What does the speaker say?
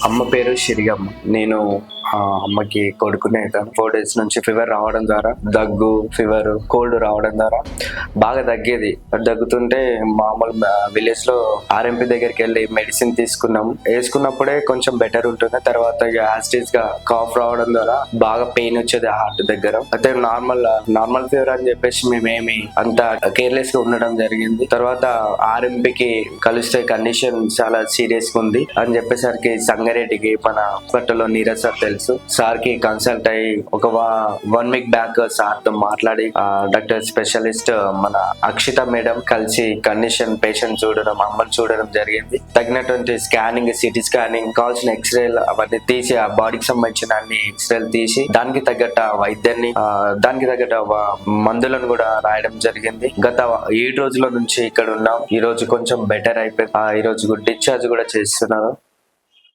అమ్మ పేరు షిరిగమ్మ. నేను అమ్మకి కొడుకునే. 4 days నుంచి ఫీవర్ రావడం ద్వారా, దగ్గు, ఫీవర్, కోల్డ్ రావడం ద్వారా బాగా దగ్గేది. దగ్గుతుంటే మామూలు విలేజ్ లో ఆర్ఎంపీ దగ్గరికి వెళ్ళి మెడిసిన్ తీసుకున్నాం. వేసుకున్నప్పుడే కొంచెం బెటర్ ఉంటుంది. తర్వాత యాస్టీస్ గా కాఫ్ రావడం ద్వారా బాగా పెయిన్ వచ్చేది హార్ట్ దగ్గర. అయితే నార్మల్ ఫీవర్ అని చెప్పేసి మేమేమి అంత కేర్లెస్ గా ఉండడం జరిగింది. తర్వాత ఆర్ఎంపీకి కలిస్తే కండిషన్ చాలా సీరియస్ గా ఉంది అని చెప్పేసరికి సంగారెడ్డికి మన హాస్పిటల్లో నీరజ్ సార్ తెలుసు. సార్ కి కన్సల్ట్ అయ్యి ఒక 1 week బ్యాక్ సార్ తో మాట్లాడి డాక్టర్ స్పెషలిస్ట్ మన అక్షిత మేడం కలిసి కండిషన్ పేషెంట్ చూడడం, అమ్మని చూడడం జరిగింది. తగినటువంటి స్కానింగ్, సిటీ స్కానింగ్, కావాల్సిన ఎక్స్రేలు అవన్నీ తీసి ఆ బాడీకి సంబంధించిన అన్ని ఎక్స్రేలు తీసి దానికి తగ్గట్టు వైద్యాన్ని, దానికి తగ్గట్టు మందులను కూడా రాయడం జరిగింది. గత 7 రోజుల నుంచి ఇక్కడ ఉన్నాం. ఈ రోజు కొంచెం బెటర్ అయిపోయింది. ఈ రోజు డిశ్చార్జ్ కూడా చేస్తున్నారు.